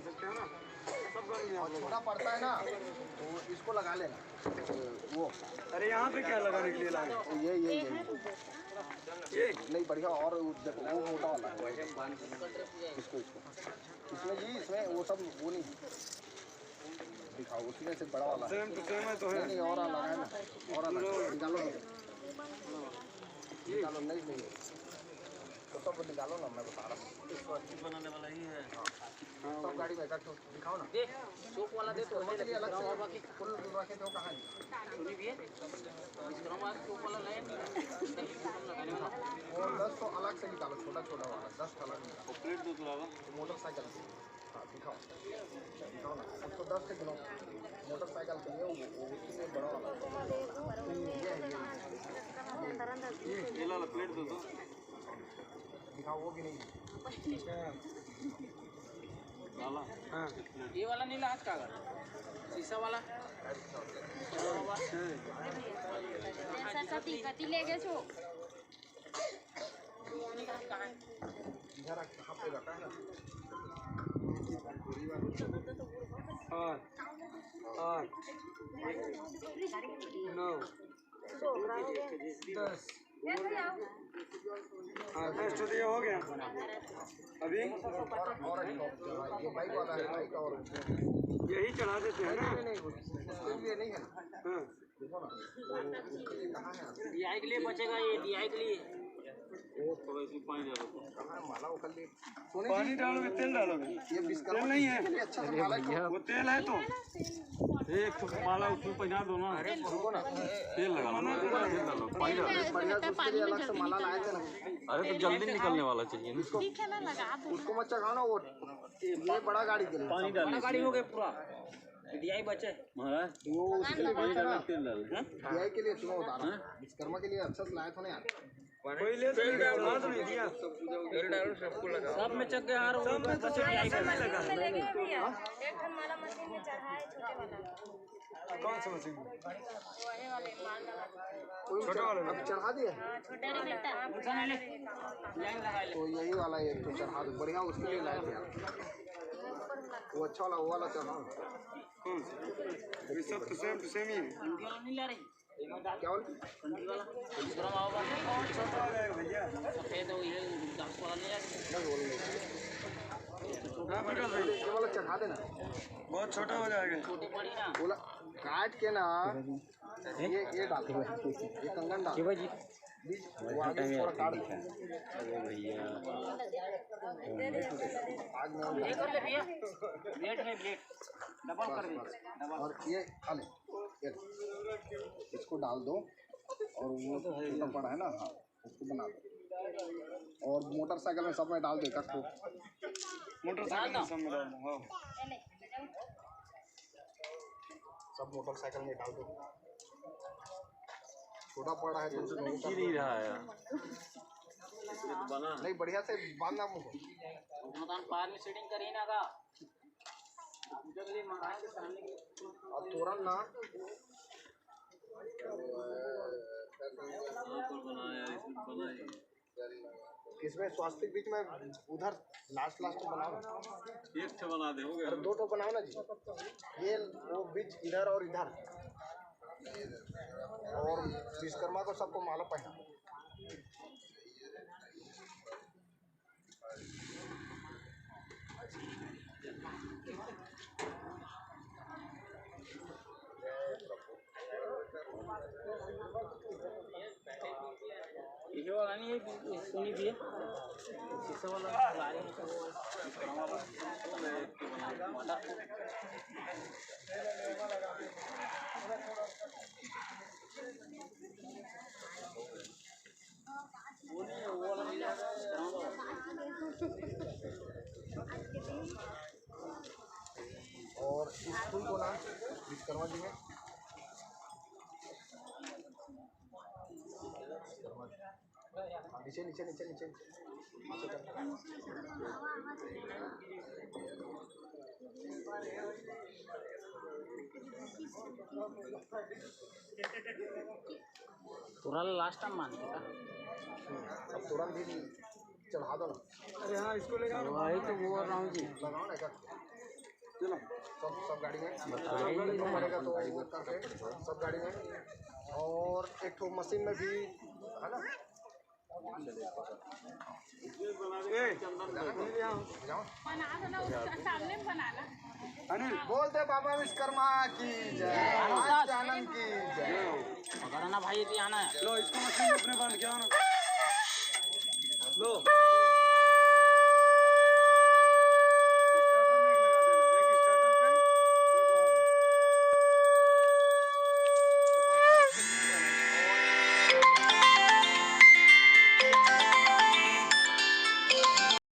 सकते हैं ना, सब गर्मी और छोटा पड़ता है ना तो इसको लगा लेना वो। अरे यहाँ पे क्या लगाने के लिए लाए? ये नहीं बढ़िया। और देखो वो मोटा वाला है इसको इसमें जी, इसमें वो सब वो नहीं दिखाओ, उसमें से बड़ा वाला सेम टू सेम है तो है नहीं। और अलग है ना, और अलग निकालो नहीं तो सब निकालो ना, मैं बता रहा हूँ बनाने वाला ही है। सब गाड़ी में इकट्ठा दिखाओ ना। शोक वाला दे तो अलग से फुल रखे थे, वो कहाँ है? और 10 तो अलग से निकालो, छोटा छोटा वाला 10 अलग निकालो। प्लेट दो मोटरसाइकिल से। हाँ दिखाओ ना, उसको 10 से गिनो। मोटरसाइकिल के लिए वो उसी से बड़ा वाला ये ला प्लेट दो तो दिखाओ। वो भी नहीं हाँ। ये वाला नीला हाथ का शीशा वाला कति ले गए छो इधर कहाँ पे रखा है ना। और 9 10 हाँ 10 तो ये हो गया अभी। और ये बाइक वाला है, बाइक और यही चढ़ा देते हैं ना? नहीं उसके लिए नहीं है। हाँ देखो ना उसके लिए कहाँ है? DI के लिए बचेगा, ये DI के लिए वो थोड़ा इसमें पानी डालो। कहाँ है माला? वो कर लिए पानी डालोगे, तेल डालोगे? ये तेल नहीं है, अच्छा से माला वो तेल है तो एक माला उसमें पहना दो ना। अरे रुको ना, तेल लगा लो, तेल डालो, पानी डालो। बढ़िया उसके लिए अलग से माला लाए थे ना। अरे तो जल्दी निकलने वाला चाहिए ना। ठीक है ना, लगा दो। उसको मत चढ़ाओ ना, वो ये बड़ा गाड़ी के लिए पानी डालो, गाड़ी हो गई पूरा। DI बचे महाराज वो उसके लिए पानी बचा डालो, ना। तेल डालो। DI के लिए सुनो बता रहा हूँ, विश्वकर्मा के लिए अच्छा से लाए थे ना यार। कोई ले तो डाल तो नहीं दिया। सब में चक के हार सब में तो DI का नहीं लगा। एक हम माला मशीन में चढ़ाए छोटे वाला। कौन सा मशीन? वही वाले माल लगा। छोटा वाला अब चढ़ा दिए छोटे वाले तो यही वाला एक तो चढ़ा दो, बढ़िया उसके लिए लाए थे यार। वो अच्छा वाला, वो वाला चढ़ाओ। कौन सा? ये सब तो सेम ही है। नहीं ला रही क्या बोल? छोटा हो जाएगा भैया। सफेद हो ये 10 वाला नहीं हाँ बिल्कुल भाई, ये वाला चढ़ा देना। बहुत छोटा हो जाएगा। छोटी पड़ी ना बोला काट के ना, ये डाल, ये कंगन डाल बीच, वो आगे से थोड़ा काट दो। आग में ये कर ले भैया, ब्लेड है ब्लेड डबल कर दे। और ये अले इसको डाल दो। और वो छोटा पड़ा है ना, हाँ उसको बना दो। और मोटरसाइकिल में सब में डाल दो इकट्ठे। मोटरसाइकिल में सब में डाल दो। हाँ सब मोटरसाइकिल में डाल दो। छोटा पड़ा है तो ही नहीं रहा है बना। नहीं, बढ़िया से बांधना मुझको। मकान पार में सेटिंग करी ना का पूजा के लिए महाराज के सामने की और तोरण ना इसमें स्वास्तिक बीच में उधर लास्ट बनाओ। एक ठे बना दे, हो गया। अरे 2 बनाओ ना जी। ये वो बीच इधर और इधर। और विश्वकर्मा को सबको माला पहना। ये वाला नहीं है सोनी भी है शीशा वाला ला रहे हैं वो और इस फूल को ना विश्वकर्मा जी में नीचे नीचे नीचे नीचे तुरंत लास्ट टाइम मानते का अब तुरंत भी चढ़ा दो ना। अरे हाँ इसको लेगा वही तो बोल रहा हूँ जी लगाओ ना। चलो सब गाड़ी में पड़ेगा तो वो करके सब गाड़ी में। और एक ठो मशीन में भी है ना। जाओ सामने बनाना अनिल बोलते बाबा विश्वकर्मा की जय, आनंद की जय। ना भाई ये आना है। लो इसको मशीन में अपने बंद किया ना लो